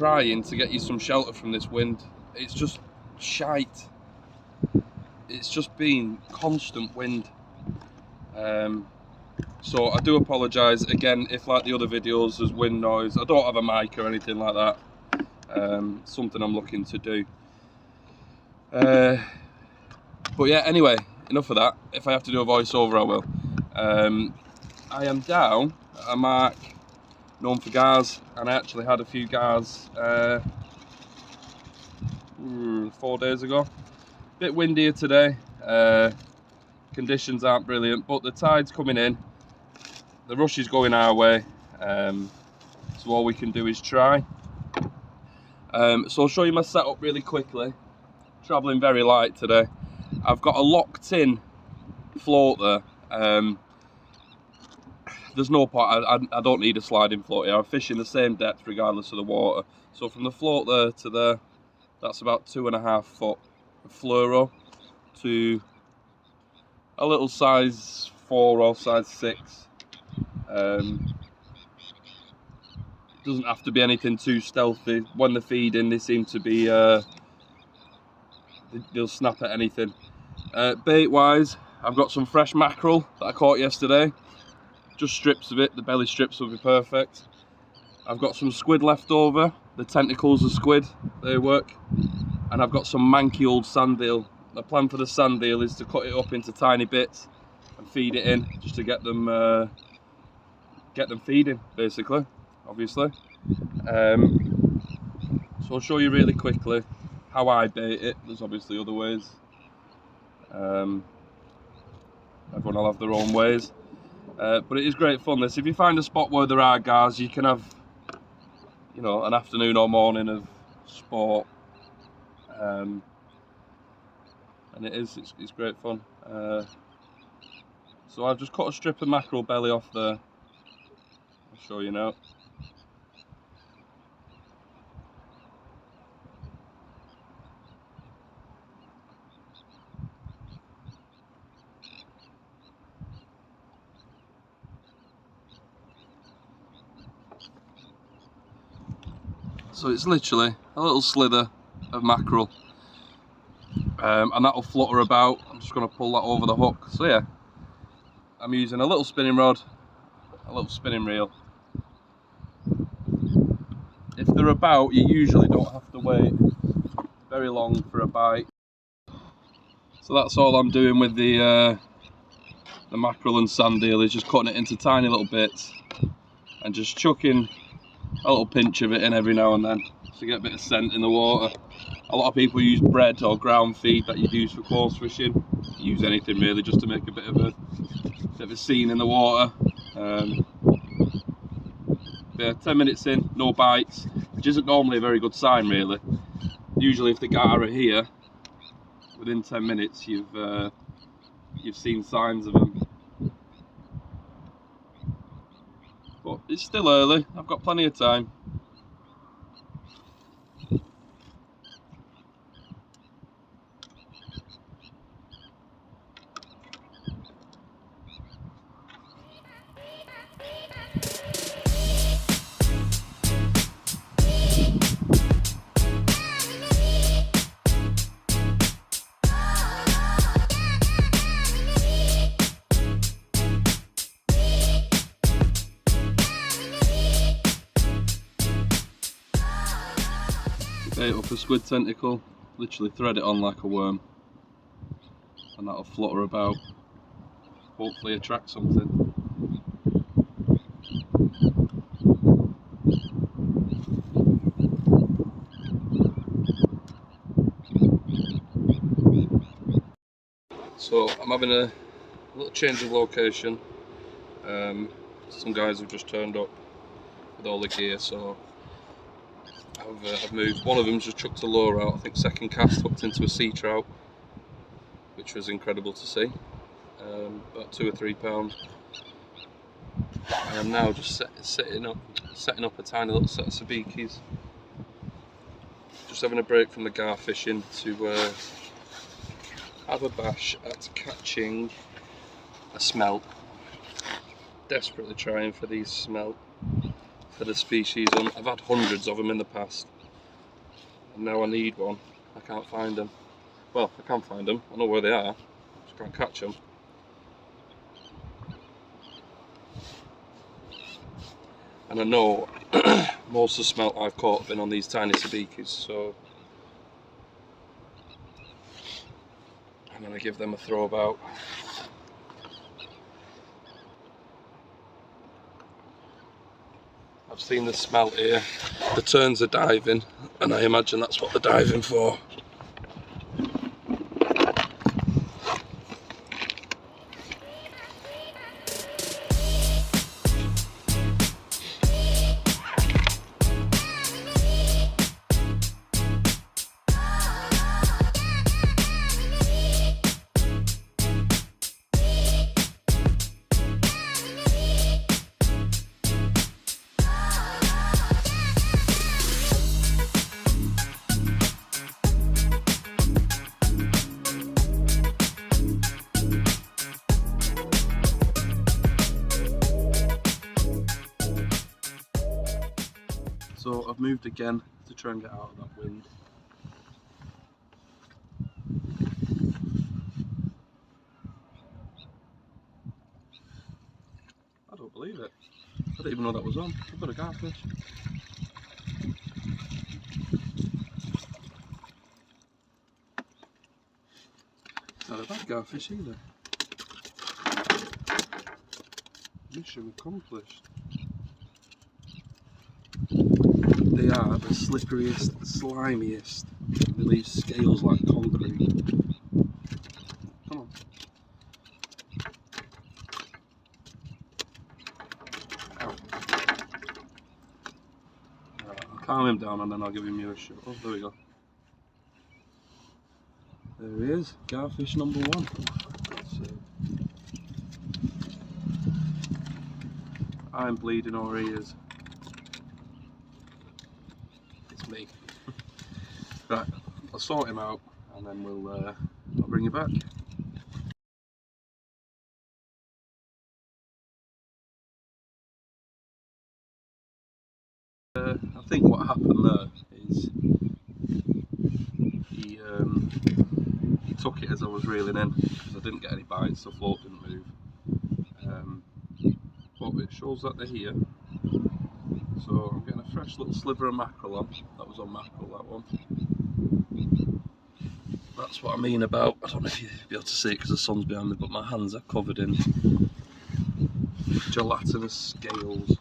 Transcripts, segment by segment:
trying to get you some shelter from this wind. It's just shite. It's just been constant wind. So I do apologise again if, like the other videos, there's wind noise. I don't have a mic or anything like that. Something I'm looking to do. But yeah, anyway, enough of that. If I have to do a voiceover, I will. I am down at a mark known for gars, and I actually had a few gars 4 days ago. Bit windier today. Conditions aren't brilliant, but the tide's coming in. The rush is going our way. So all we can do is try. So I'll show you my setup really quickly. Travelling very light today. I've got a locked in float there. There's no point, I don't need a sliding float here. I'm fishing the same depth regardless of the water. So from the float there to there, that's about 2.5 foot of fluoro to a little size 4 or size 6. Doesn't have to be anything too stealthy. When they're feeding, they seem to be, they'll snap at anything. Bait wise, I've got some fresh mackerel that I caught yesterday. Just strips of it, the belly strips will be perfect. I've got some squid left over, the tentacles of squid, they work. And I've got some manky old sand eel. The plan for the sand eel is to cut it up into tiny bits and feed it in, just to get them feeding, basically, obviously. So I'll show you really quickly how I bait it. There's obviously other ways. Everyone will have their own ways. But it is great fun this. If you find a spot where there are gars, you can have, you know, an afternoon or morning of sport. And it's great fun. So I've just cut a strip of mackerel belly off there. I'll show you now. So it's literally a little slither of mackerel, and that'll flutter about. I'm just going to pull that over the hook. So yeah, I'm using a little spinning rod, a little spinning reel. If they're about, you usually don't have to wait very long for a bite. So that's all I'm doing with the mackerel and sand eel, is just cutting it into tiny little bits and just chucking a little pinch of it in every now and then to get a bit of scent in the water. A lot of people use bread or ground feed that you'd use for coarse fishing. Use anything really, just to make a bit of a scene in the water. Yeah, 10 minutes in, no bites, which isn't normally a very good sign really. Usually if the gar are here, within 10 minutes you've seen signs of them. But it's still early, I've got plenty of time. Bait up a squid tentacle, literally thread it on like a worm, and that'll flutter about, hopefully attract something. So I'm having a little change of location. Some guys have just turned up with all the gear, so I've moved. One of them's just chucked a lure out, I think second cast, hooked into a sea trout, which was incredible to see. About 2 or 3 pound. I am now just setting up a tiny little set of sabikis. Just having a break from the gar fishing to have a bash at catching a smelt. Desperately trying for these smelt for the species. I've had hundreds of them in the past, and now I need one. I can't find them. Well, I can find them. I know where they are. Just can't catch them. And I know most of the smelt I've caught have been on these tiny sabikis, so I'm going to give them a throw about. I've seen the smelt here. The terns are diving, and I imagine that's what they're diving for. So I've moved again to try and get out of that wind. I don't believe it. I didn't even know that was on. I've got a garfish. It's not a bad garfish either. Mission accomplished. They are the slipperiest, slimiest. They leave scales like concrete. Come on. Ow. Right, I'll calm him down and then I'll give him you a shot. Oh, there we go. There he is, garfish number one. I'm bleeding or he is. It's me. Right, I'll sort him out and then I'll bring you back. I think what happened there is he took it as I was reeling in because I didn't get any bites, the float didn't move. But it shows that they're here, so I'm getting a fresh little sliver of mackerel on. That was on mackerel, that one. That's what I mean about, I don't know if you'll be able to see it because the sun's behind me, but my hands are covered in gelatinous scales.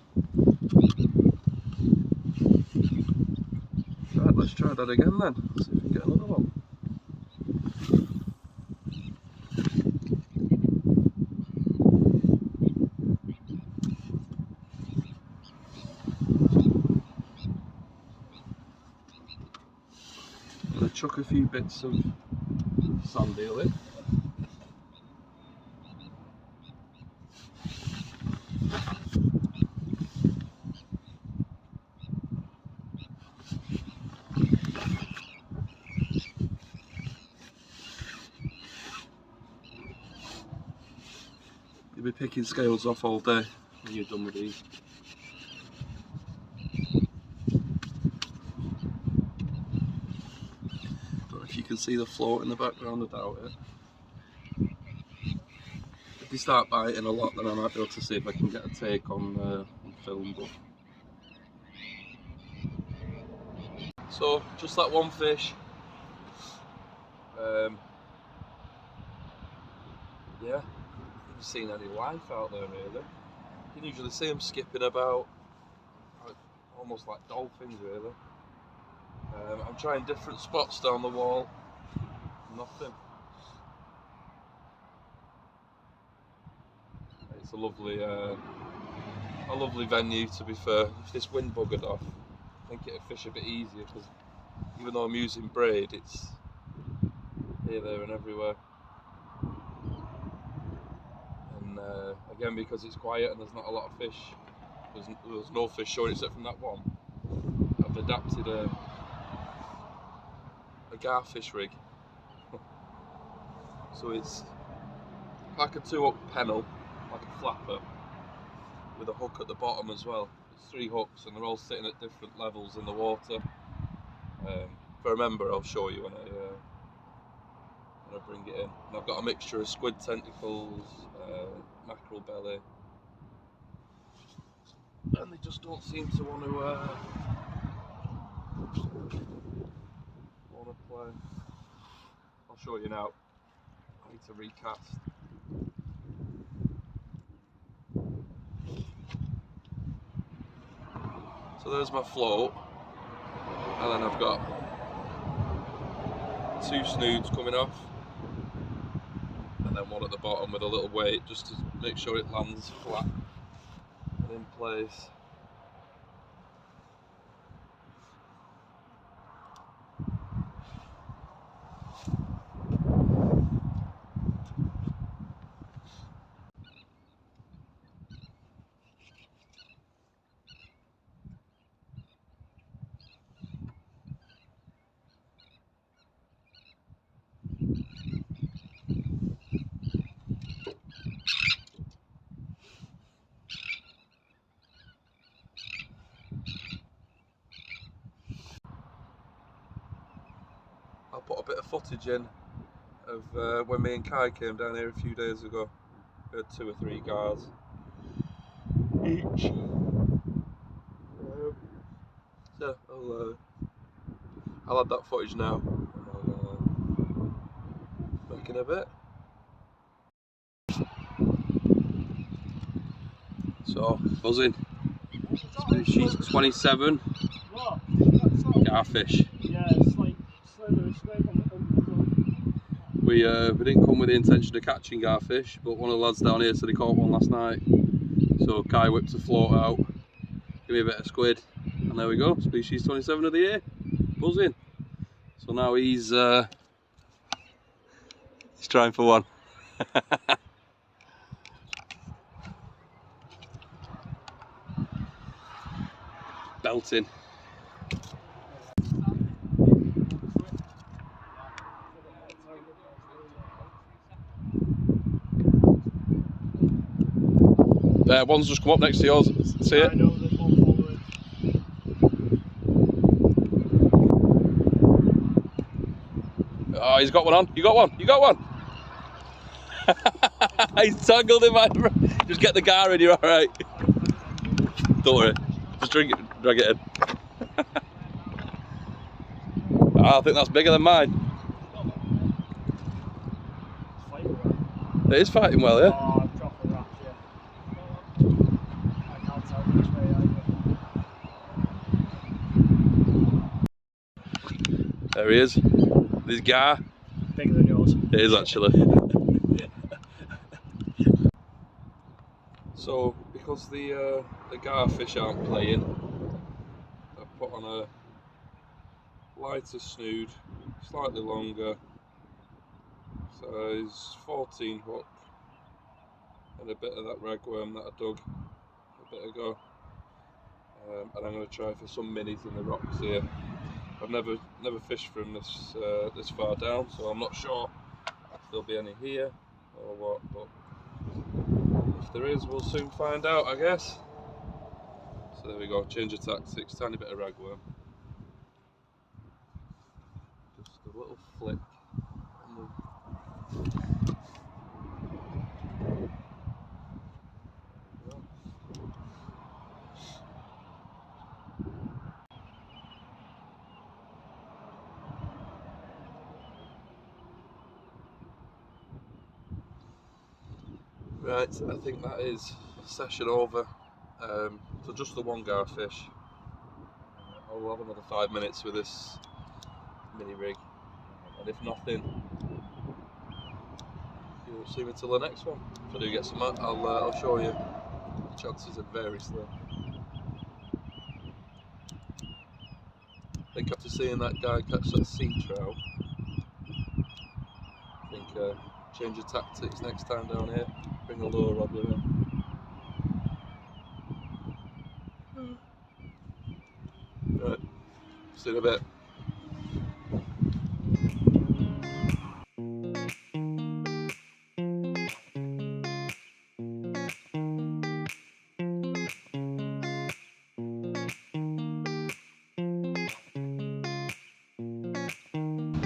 Right, let's try that again then, see if we can get another one. I'm going to chuck a few bits of sand eel in. You'll be picking scales off all day when you're done with these. Don't know if you can see the float in the background, I doubt it. If they start biting a lot, then I might be able to see if I can get a take on film. But so just that one fish. Yeah, I haven't seen any life out there really. You can usually see them skipping about, almost like dolphins really. I'm trying different spots down the wall. Nothing. It's a lovely venue, to be fair. If this wind buggered off, I think it'd fish a bit easier because even though I'm using braid, it's here, there, and everywhere. And again, because it's quiet and there's not a lot of fish, there's no fish showing except from that one. I've adapted a garfish rig. So it's like a 2-hook pennel, like a flapper, with a hook at the bottom as well. 3 hooks, and they're all sitting at different levels in the water. If I remember, I'll show you when I bring it in. And I've got a mixture of squid tentacles, mackerel belly, and they just don't seem to want to play. I'll show you now. I need to recast. So there's my float, and then I've got 2 snoods coming off, and then one at the bottom with a little weight just to make sure it lands flat and in place. I'll put a bit of footage in of when me and Kai came down here a few days ago. We had 2 or 3 guards each. Yeah, I'll add that footage now, and I'll back in a bit. So, buzzing. Species 27. Garfish. Yeah, it's like scrape on the We didn't come with the intention of catching garfish, but one of the lads down here said he caught one last night. So Kai whipped a float out, give me a bit of squid, and there we go. Species 27 of the year. Buzzing. So now he's trying for one. Belting. There, one's just come up next to yours. See it? I know there's one following. Oh, he's got one on. You got one. You got one. He's tangled in my. Just get the gar in. You're all right. Don't worry. Just drag it in. Oh, I think that's bigger than mine. It is fighting well, yeah. Oh, I've dropped the Wrasse, yeah. I can't tell which way either. There he is. This gar. Bigger than yours. It is actually. So, because the garfish aren't playing, I've put on a lighter snood, slightly longer, size 14 hook, and a bit of that ragworm that I dug a bit ago. And I'm going to try for some minis in the rocks here. I've never fished from this far down, so I'm not sure if there'll be any here or what, but if there is, we'll soon find out, I guess. So there we go, change of tactics, tiny bit of ragworm. Just a little flick. Right, I think that is session over. So just the one garfish. I'll have another 5 minutes with this mini rig, and if nothing, you'll see me till the next one. If I do get some, I'll show you. The chances are very slim. I think after seeing that guy catch that sea trout, I think change of tactics next time down here. Bring a lure rod with him. Right, see you in a bit.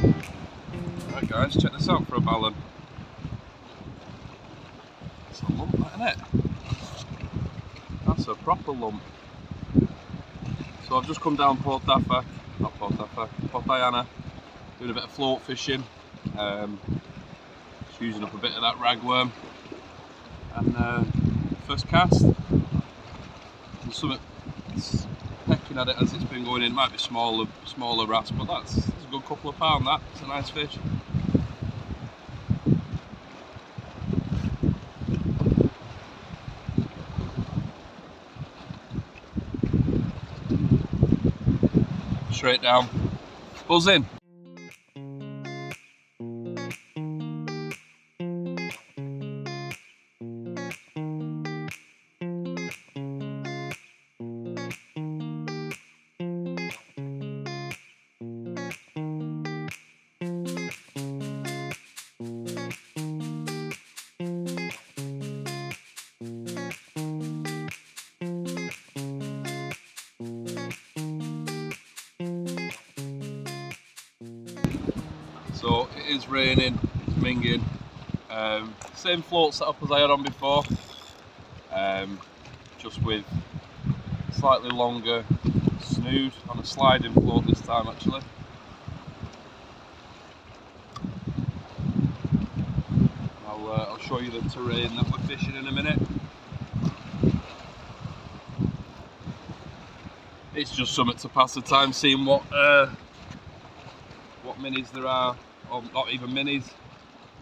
Right guys, check this out for a ballon. It's a lump, that, isn't it? That's a proper lump. So I've just come down Port Diana, doing a bit of float fishing, just using up a bit of that ragworm, and first cast, and something pecking at it as it's been going in. It might be smaller wrasse, but that's a good couple of pound. That it's a nice fish. Straight down, buzz in. So it is raining, it's minging. Same float setup as I had on before, just with slightly longer snood on a sliding float this time actually. I'll show you the terrain that we're fishing in a minute. It's just something to pass the time, seeing what minis there are, or not even minis.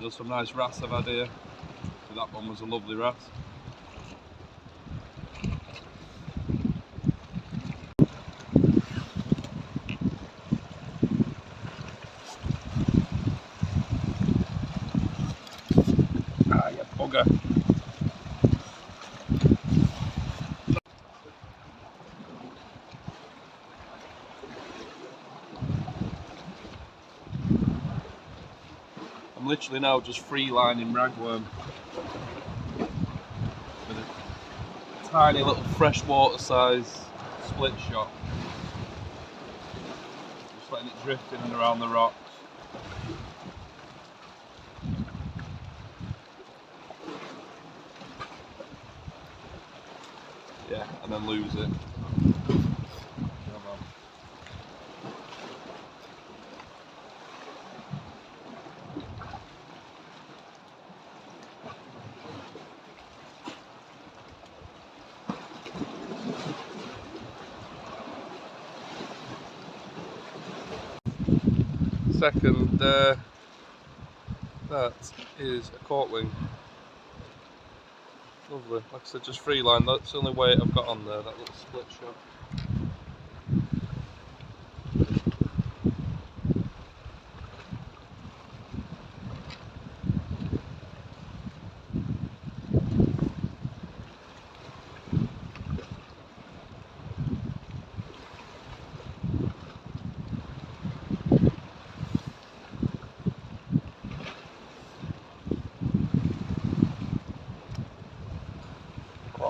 There's some nice wrasse I've had here. So that one was a lovely wrasse. Ah, you bugger. I'm literally now just free lining ragworm with a tiny little freshwater size split shot. Just letting it drift in and around the rocks. Yeah, and then lose it. Second, that is a cortling. Lovely. Like I said, just free line. That's the only weight I've got on there, that little split shot.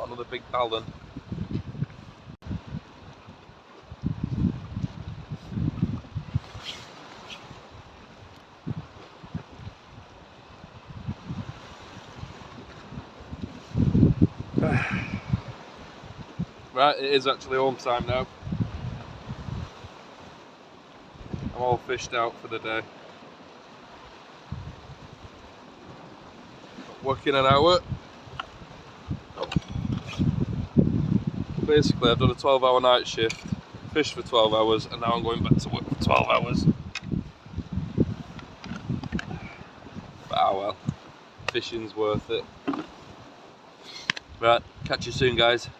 Another big ballon. Right, it is actually home time now. I'm all fished out for the day. Working an hour. Basically, I've done a 12-hour night shift, fished for 12 hours, and now I'm going back to work for 12 hours. But oh well, fishing's worth it. Right, catch you soon, guys.